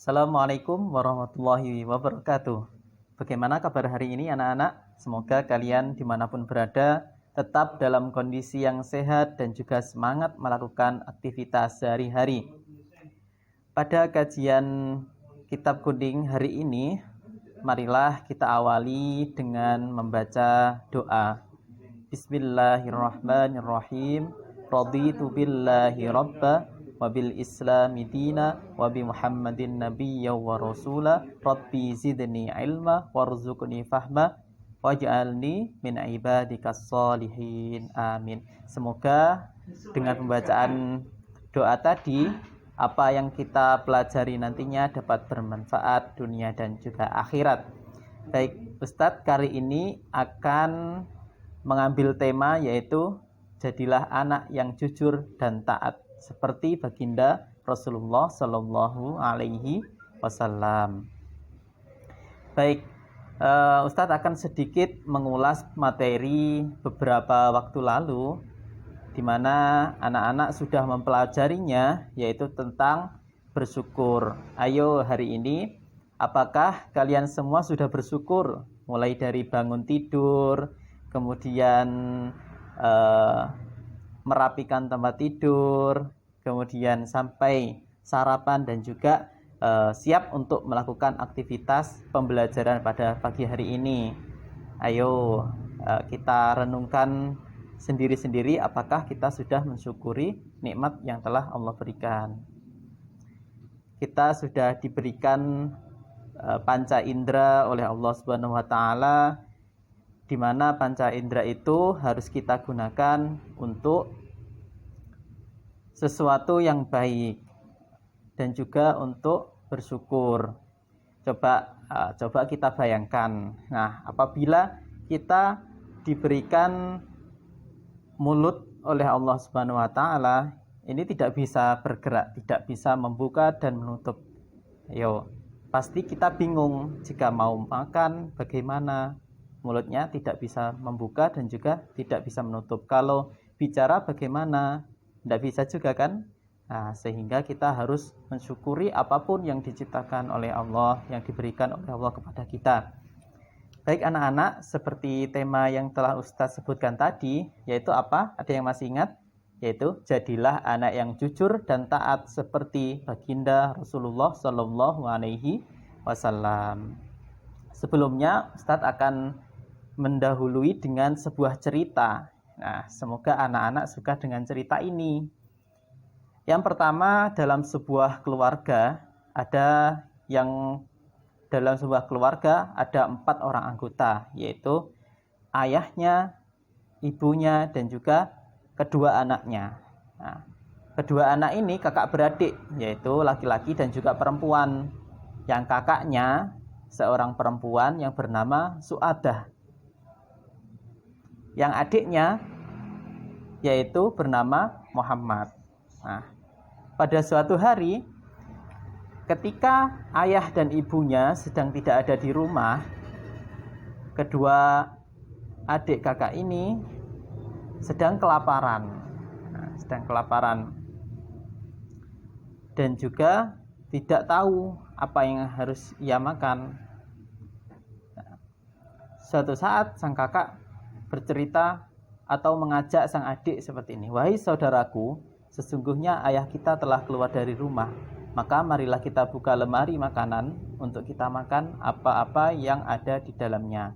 Assalamualaikum warahmatullahi wabarakatuh. Bagaimana kabar hari ini anak-anak? Semoga kalian dimanapun berada tetap dalam kondisi yang sehat dan juga semangat melakukan aktivitas sehari-hari. Pada kajian Kitab Kuning hari ini, marilah kita awali dengan membaca doa. Bismillahirrahmanirrahim. Raditu billahi rabba wa bil islami dina wa bi muhammadin nabiyya wa rasula rabbi zidni ilma warzuqni fahma waj'alni min ibadikas sholihin. Amin. Semoga dengan pembacaan doa tadi apa yang kita pelajari nantinya dapat bermanfaat dunia dan juga akhirat. Baik, Ustadz kali ini akan mengambil tema yaitu jadilah anak yang jujur dan taat seperti baginda Rasulullah Shallallahu Alaihi Wasallam. Baik, Ustadz akan sedikit mengulas materi beberapa waktu lalu di mana anak-anak sudah mempelajarinya, yaitu tentang bersyukur. Ayo hari ini, apakah kalian semua sudah bersyukur? Mulai dari bangun tidur, kemudian merapikan tempat tidur, kemudian sampai sarapan dan juga siap untuk melakukan aktivitas pembelajaran pada pagi hari ini. Ayo kita renungkan sendiri-sendiri apakah kita sudah mensyukuri nikmat yang telah Allah berikan. Kita sudah diberikan panca indera oleh Allah Subhanahu wa taala, di mana panca indera itu harus kita gunakan untuk sesuatu yang baik dan juga untuk bersyukur. Coba kita bayangkan. Nah, apabila kita diberikan mulut oleh Allah Subhanahu wa taala, ini tidak bisa bergerak, tidak bisa membuka dan menutup. Pasti kita bingung jika mau makan bagaimana. Mulutnya tidak bisa membuka dan juga tidak bisa menutup. Kalau bicara bagaimana? Tidak bisa juga kan? Nah, sehingga kita harus mensyukuri apapun yang diciptakan oleh Allah, yang diberikan oleh Allah kepada kita. Baik anak-anak, seperti tema yang telah Ustadz sebutkan tadi, yaitu apa? Ada yang masih ingat? Yaitu jadilah anak yang jujur dan taat seperti baginda Rasulullah Shallallahu Alaihi Wasallam. Sebelumnya Ustadz akan mendahului dengan sebuah cerita. Nah, semoga anak-anak suka dengan cerita ini. Yang pertama, dalam sebuah keluarga ada 4 orang anggota, yaitu ayahnya, ibunya, dan juga kedua anaknya. Nah, kedua anak ini kakak beradik, yaitu laki-laki dan juga perempuan. Yang kakaknya seorang perempuan yang bernama Su'adah. Yang adiknya yaitu bernama Muhammad. Nah, pada suatu hari ketika ayah dan ibunya sedang tidak ada di rumah, kedua adik kakak ini sedang kelaparan. Dan juga tidak tahu apa yang harus ia makan. Suatu saat sang kakak bercerita atau mengajak sang adik seperti ini. Wahai saudaraku, sesungguhnya ayah kita telah keluar dari rumah. Maka marilah kita buka lemari makanan untuk kita makan apa-apa yang ada di dalamnya.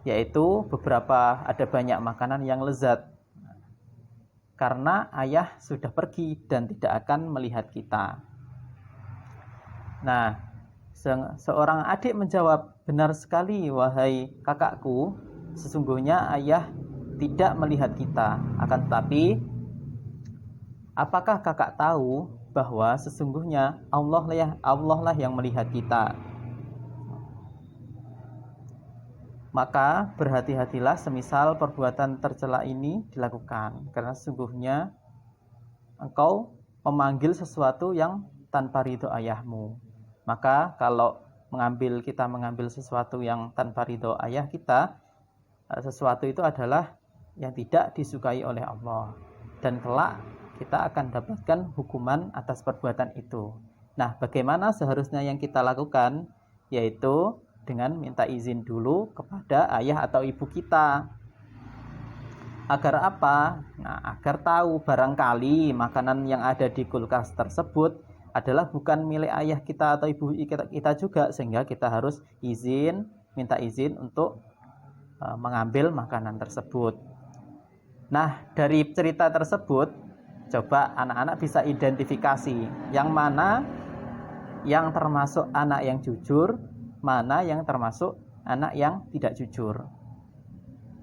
Yaitu ada banyak makanan yang lezat. Karena ayah sudah pergi dan tidak akan melihat kita. Nah, seorang adik menjawab, benar sekali wahai kakakku, sesungguhnya ayah tidak melihat kita. Akan tetapi, apakah kakak tahu bahwa sesungguhnya Allah lah yang melihat kita? Maka berhati-hatilah semisal perbuatan tercela ini dilakukan, karena sesungguhnya engkau memanggil sesuatu yang tanpa ridho ayahmu. Maka kalau kita mengambil sesuatu yang tanpa ridho ayah kita, sesuatu itu adalah yang tidak disukai oleh Allah, dan kelak kita akan dapatkan hukuman atas perbuatan itu. Nah, bagaimana seharusnya yang kita lakukan? Yaitu dengan minta izin dulu kepada ayah atau ibu kita. Agar apa? Nah, agar tahu barangkali makanan yang ada di kulkas tersebut adalah bukan milik ayah kita atau ibu kita juga, sehingga kita harus minta izin untuk mengambil makanan tersebut. Nah, dari cerita tersebut, coba anak-anak bisa identifikasi yang mana yang termasuk anak yang jujur, mana yang termasuk anak yang tidak jujur.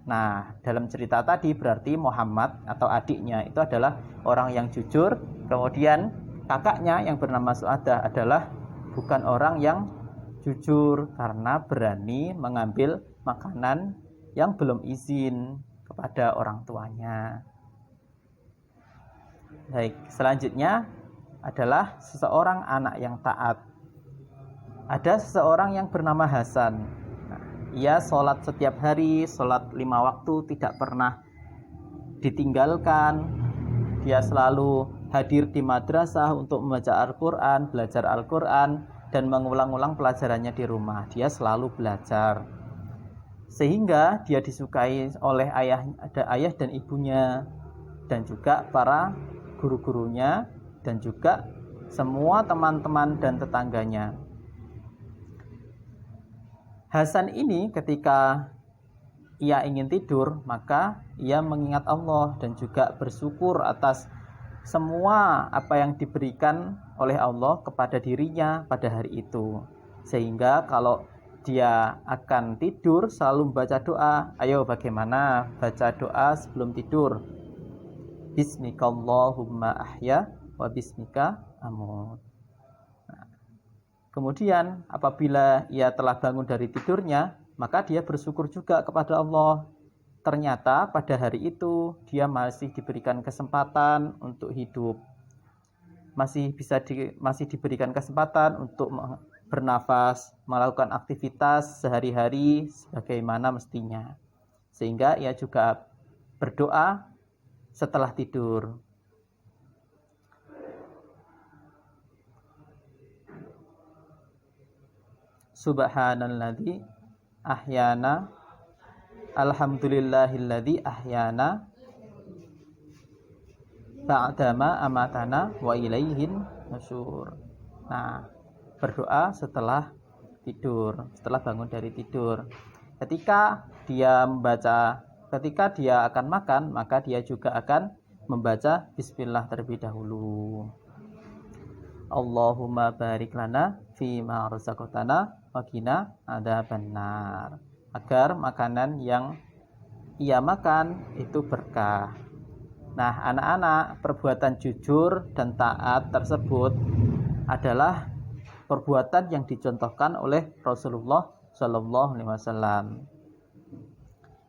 Nah, dalam cerita tadi berarti Muhammad atau adiknya itu adalah orang yang jujur. Kemudian kakaknya yang bernama Su'adah adalah bukan orang yang jujur karena berani mengambil makanan yang belum izin kepada orang tuanya. Baik, selanjutnya adalah seseorang anak yang taat. Ada seseorang yang bernama Hasan. Ia sholat setiap hari, sholat 5 waktu, tidak pernah ditinggalkan. Dia selalu hadir di madrasah untuk membaca Al-Quran, belajar Al-Quran, dan mengulang-ulang pelajarannya di rumah. Dia selalu belajar. Sehingga dia disukai oleh ayah dan ibunya, dan juga para guru-gurunya, dan juga semua teman-teman dan tetangganya. Hasan ini ketika ia ingin tidur, maka ia mengingat Allah dan juga bersyukur atas semua apa yang diberikan oleh Allah kepada dirinya pada hari itu. Sehingga kalau dia akan tidur selalu membaca doa. Ayo, bagaimana baca doa sebelum tidur? Bismikallahumma ahya wa bismika amut. Kemudian apabila ia telah bangun dari tidurnya, maka dia bersyukur juga kepada Allah. Ternyata pada hari itu dia masih diberikan kesempatan untuk hidup. Masih diberikan kesempatan untuk bernafas, melakukan aktivitas sehari-hari sebagaimana mestinya. Sehingga ia juga berdoa setelah tidur. Subhanalladzi ahyana, alhamdulillahilladzi ahyana ba'dama amatana wa ilaihin nusyur. Nah, berdoa setelah tidur, setelah bangun dari tidur. Ketika dia akan makan, maka dia juga akan membaca bismillah terlebih dahulu. Allahumma barik lana fima razaqtana wa qina adzabannar. Agar makanan yang ia makan itu berkah. Nah, anak-anak, perbuatan jujur dan taat tersebut adalah perbuatan yang dicontohkan oleh Rasulullah Shallallahu Alaihi Wasallam.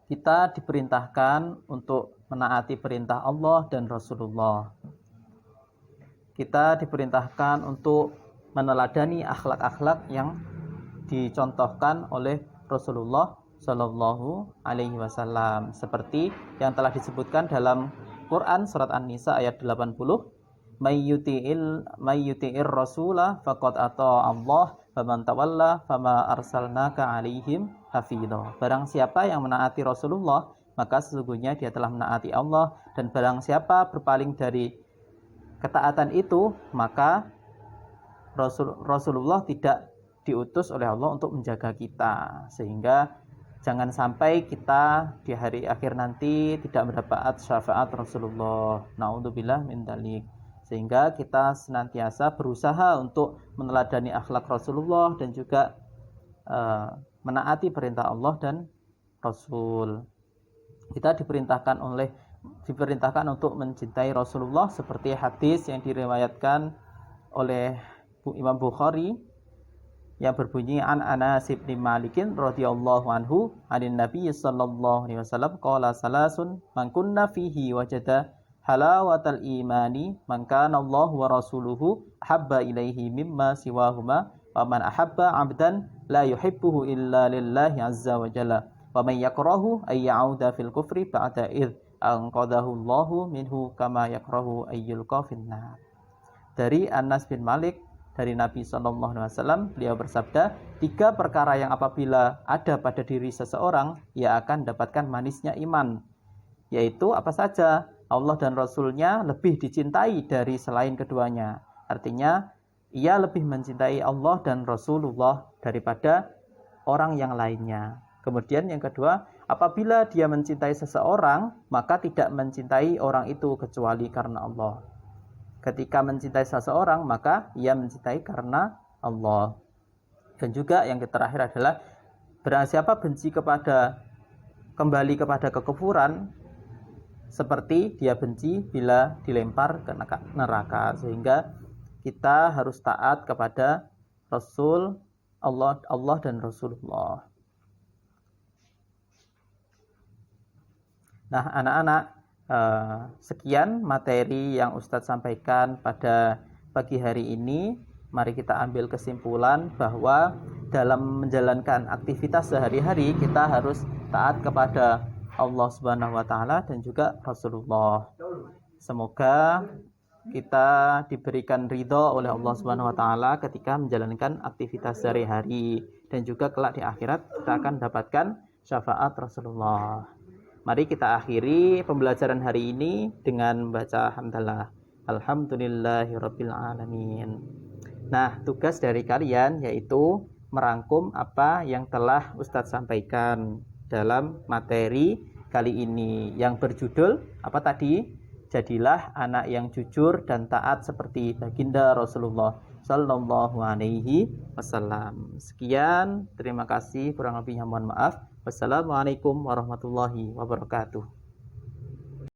Kita diperintahkan untuk menaati perintah Allah dan Rasulullah. Kita diperintahkan untuk meneladani akhlak-akhlak yang dicontohkan oleh Rasulullah Shallallahu Alaihi Wasallam, seperti yang telah disebutkan dalam Quran surat An-Nisa ayat 80, may yuti'ir rasula faqad ata Allah wa man tawalla fama arsalnaka 'alaihim hafidha. Barang siapa yang menaati Rasulullah, maka sesungguhnya dia telah menaati Allah, dan barang siapa berpaling dari ketaatan itu, maka Rasulullah tidak diutus oleh Allah untuk menjaga kita. Sehingga jangan sampai kita di hari akhir nanti tidak mendapat syafaat Rasulullah. Na'udzubillah min dzalik. Sehingga kita senantiasa berusaha untuk meneladani akhlak Rasulullah dan juga menaati perintah Allah dan Rasul. Kita diperintahkan untuk mencintai Rasulullah, seperti hadis yang diriwayatkan oleh Imam Bukhari yang berbunyi an Anas bin Malik radhiyallahu anhu anin Nabi sallallahu alaihi wasallam qala salasun man kunna fihi wajada halawatal imani man kana Allah wa rasuluhu habba ilaihi mimma siwahuma wa man ahabba 'abdan la yuhibbuhu illa lillahi azza wa jalla wa man yakrahu ay ya'uda fil kufri ba'da id anqadahu Allahu minhu kama yakrahu ayyul qafinnar. Dari Anas bin Malik dari Nabi SAW. Beliau bersabda, 3 perkara yang apabila ada pada diri seseorang, ia akan mendapatkan manisnya iman. Yaitu apa saja? Allah dan Rasulnya lebih dicintai dari selain keduanya. Artinya, ia lebih mencintai Allah dan Rasulullah daripada orang yang lainnya. Kemudian yang kedua, apabila dia mencintai seseorang, maka tidak mencintai orang itu kecuali karena Allah. Ketika mencintai seseorang, maka ia mencintai karena Allah. Dan juga yang terakhir adalah, barang siapa benci kembali kepada kekufuran, seperti dia benci bila dilempar ke neraka. Sehingga kita harus taat kepada Rasul Allah dan Rasulullah. Nah, anak-anak, sekian materi yang Ustadz sampaikan pada pagi hari ini. Mari kita ambil kesimpulan bahwa dalam menjalankan aktivitas sehari-hari kita harus taat kepada Allah Subhanahu wa taala dan juga Rasulullah. Semoga kita diberikan ridho oleh Allah Subhanahu wa taala ketika menjalankan aktivitas sehari-hari, dan juga kelak di akhirat kita akan dapatkan syafaat Rasulullah. Mari kita akhiri pembelajaran hari ini dengan membaca hamdalah. Alhamdulillahirabbil alamin. Nah, tugas dari kalian yaitu merangkum apa yang telah Ustadz sampaikan dalam materi kali ini yang berjudul apa tadi? Jadilah anak yang jujur dan taat seperti baginda Rasulullah sallallahu alaihi wasallam. Sekian, terima kasih, kurang lebihnya mohon maaf. Wassalamualaikum warahmatullahi wabarakatuh.